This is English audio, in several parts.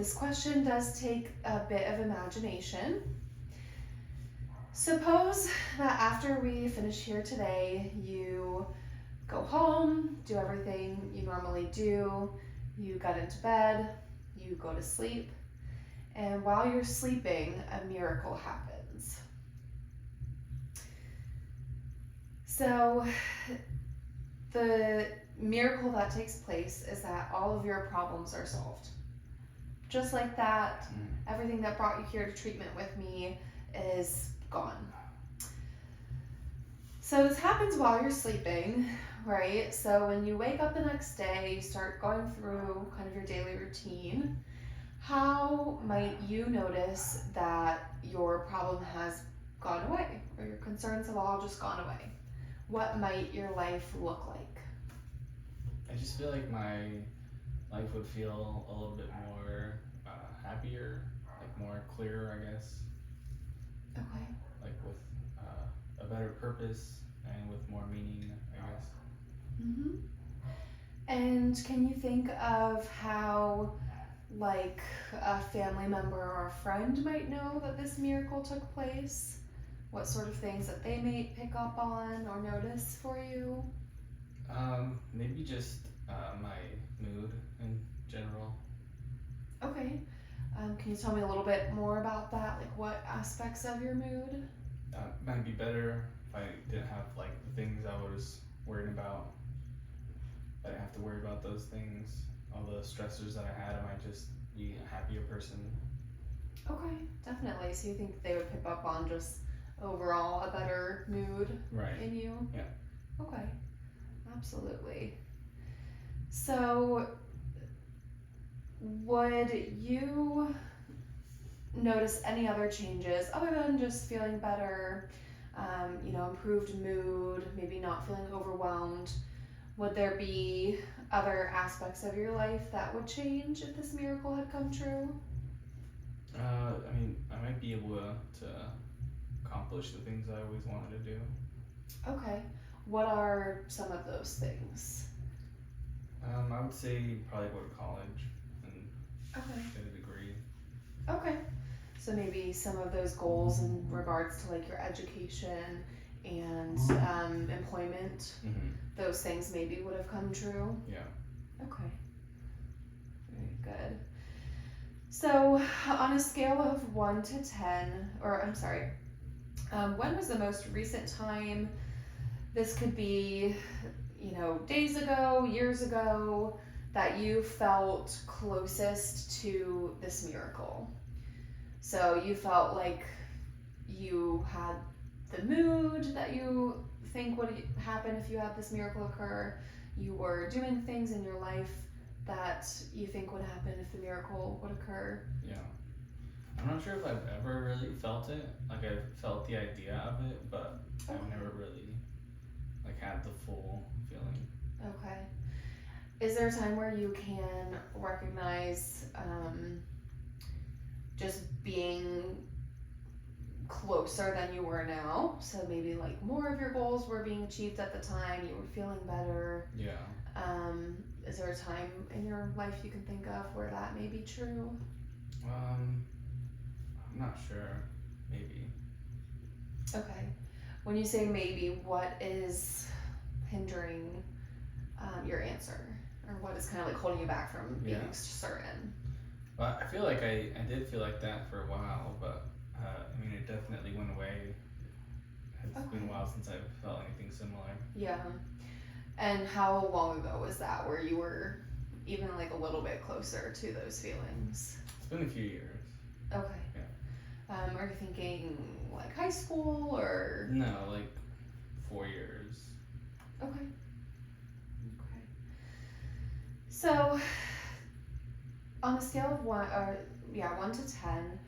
This question does take a bit of imagination. Suppose that after we finish here today, you go home, do everything you normally do, you get into bed, you go to sleep, and while you're sleeping, a miracle happens. So the miracle that takes place is that all of your problems are solved. Just like that, everything that brought you here to treatment with me is gone. So this happens while you're sleeping, right? So when you wake up the next day, you start going through kind of your daily routine. How might you notice that your problem has gone away, or your concerns have all just gone away? What might your life look like? I just feel like my life would feel a little bit more happier, like more clearer, I guess. Okay. Like with a better purpose and with more meaning, I guess. Mm-hmm. And can you think of how, like, a family member or a friend might know that this miracle took place? What sort of things that they may pick up on or notice for you? Maybe just my mood in general. Okay. Can you tell me a little bit more about that? Like, what aspects of your mood? Might be better if I didn't have like the things I was worried about. I didn't have to worry about those things, all the stressors that I had. I might just be a happier person. Okay, definitely. So you think they would pick up on just overall a better mood in you? Yeah. Okay, absolutely. So would you notice any other changes other than just feeling better, improved mood, maybe not feeling overwhelmed? Would there be other aspects of your life that would change if this miracle had come true? I mean, I might be able to accomplish the things I always wanted to do. Okay. What are some of those things? I would say probably go to college and Okay. get a degree. Okay. So maybe some of those goals in regards to like your education and employment, those things maybe would have come true. Yeah. Okay. Very good. So on a scale of 1 to 10, or I'm sorry, when was the most recent time? This could be, days ago, years ago, that you felt closest to this miracle. So you felt like you had the mood that you think would happen if you had this miracle occur. You were doing things in your life that you think would happen if the miracle would occur. Yeah. I'm not sure if I've ever really felt it. Like I've felt the idea of it, but I've never really like had the full feeling. Okay. Is there a time where you can recognize just being closer than you were now? So maybe like more of your goals were being achieved at the time, you were feeling better. Yeah. Is there a time in your life you can think of where that may be true? I'm not sure. Maybe. Okay. When you say maybe, what is hindering your answer? Or what is kind of like holding you back from being certain? Well, I feel like I did feel like that for a while, but I mean, it definitely went away. It's been a while since I've felt anything similar. Yeah. And how long ago was that where you were even like a little bit closer to those feelings? It's been a few years. Okay. Yeah. Are you thinking like high school or? No, like 4 years. Okay. So, on a scale of 1 to 10,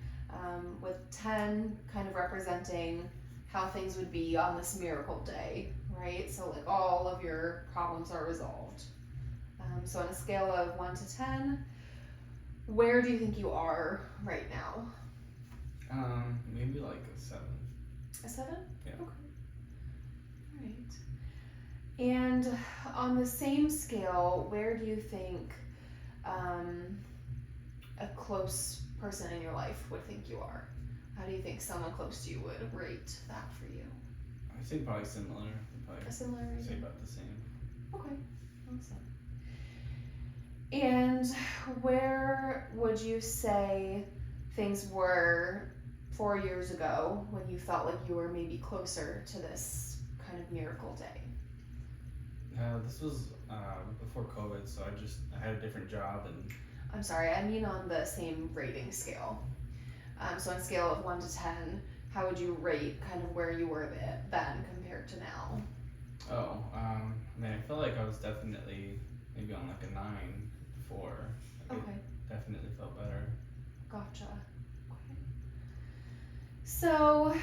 with 10 kind of representing how things would be on this miracle day, right? So like all of your problems are resolved. So on a scale of 1 to 10, where do you think you are right now? Maybe like a 7. A 7? Yeah. Okay. All right. And on the same scale, where do you think a close person in your life would think you are? How do you think someone close to you would rate that for you? I think probably similar. Probably A similar say rating? about the same. Okay, awesome. And where would you say things were 4 years ago when you felt like you were maybe closer to this kind of miracle day? This was before COVID, so I had a different job and I'm sorry, I mean on the same rating scale. So on a scale of 1 to 10, how would you rate kind of where you were then compared to now? I felt like I was definitely maybe on like a 9 before. Like Okay, it definitely felt better. gotcha. Okay. So,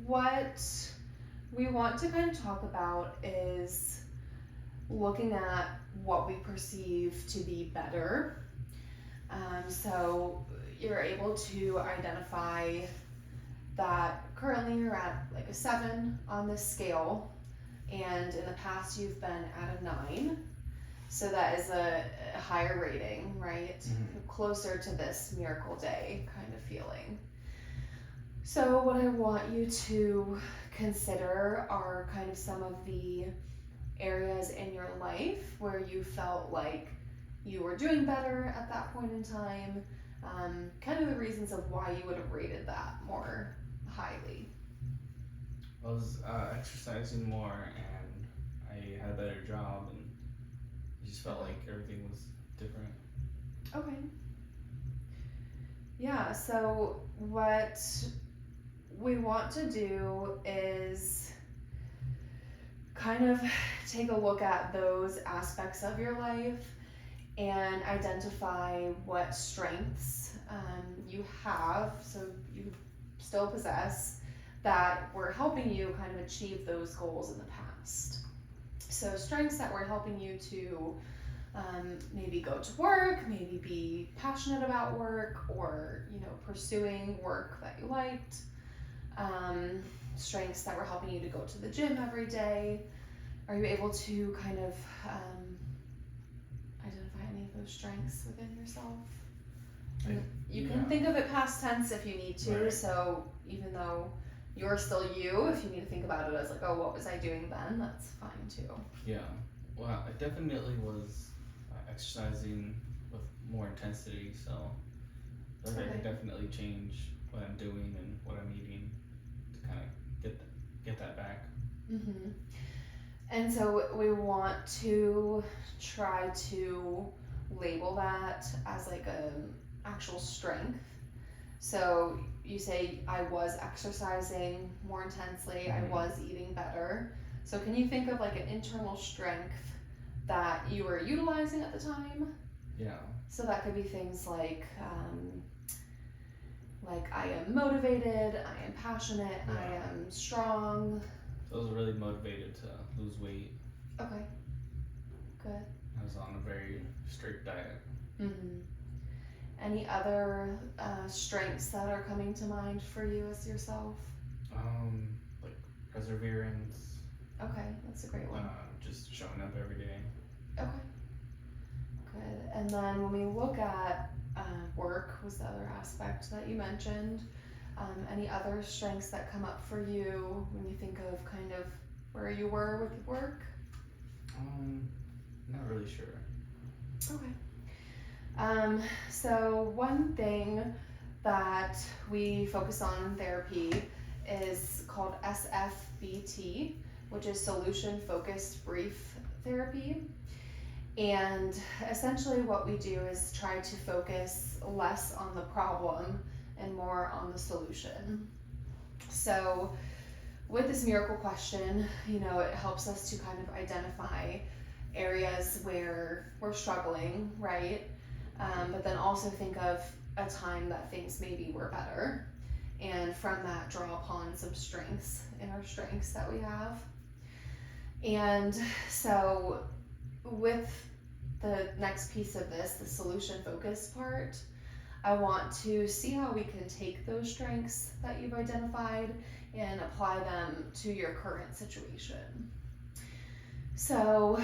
what we want to kind of talk about is looking at what we perceive to be better. So, you're able to identify that currently you're at like a 7 on this scale, and in the past you've been at a 9. So that is a higher rating, right? Mm-hmm. Closer to this miracle day kind of feeling. So, what I want you to consider are kind of some of the areas in your life where you felt like you were doing better at that point in time, kind of the reasons of why you would have rated that more highly. I was exercising more and I had a better job and it just felt like everything was different. Okay. Yeah, so what we want to do is kind of take a look at those aspects of your life and identify what strengths you have, so you still possess, that were helping you kind of achieve those goals in the past. So, strengths that were helping you to maybe go to work, maybe be passionate about work, or pursuing work that you liked. Strengths that were helping you to go to the gym every day. Are you able to kind of identify any of those strengths within yourself? You can think of it past tense if you need to. Right. So even though you're still you, if you need to think about it as like, oh, what was I doing then? That's fine too. Yeah. Well, I definitely was exercising with more intensity, so I Okay. can definitely change what I'm doing and what I'm eating to kind of get that back. Mm-hmm. And so we want to try to label that as like a actual strength. So you say I was exercising more intensely, I was eating better. So can you think of like an internal strength that you were utilizing at the time? Yeah. So that could be things like I am motivated, I am passionate, Yeah. I am strong. So I was really motivated to lose weight. Okay, good. I was on a very strict diet. Mm-hmm. Any other strengths that are coming to mind for you as yourself? Like perseverance. Okay, that's a great one. Just showing up every day. Okay, good. And then when we look at work, was the other aspect that you mentioned. Any other strengths that come up for you when you think of kind of where you were with work? Not really sure. Okay. So one thing that we focus on in therapy is called SFBT, which is Solution Focused Brief Therapy. And essentially what we do is try to focus less on the problem and more on the solution. So with this miracle question, it helps us to kind of identify areas where we're struggling, right? But then also think of a time that things maybe were better, and from that draw upon some strengths that we have. And so with the next piece of this, the solution focused part, I want to see how we can take those strengths that you've identified and apply them to your current situation. So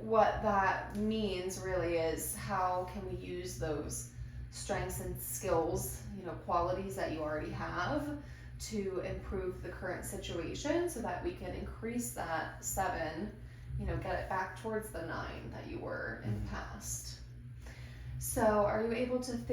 what that means really is how can we use those strengths and skills, qualities that you already have to improve the current situation so that we can increase that 7, get it back towards the 9 that you were in the past. So are you able to think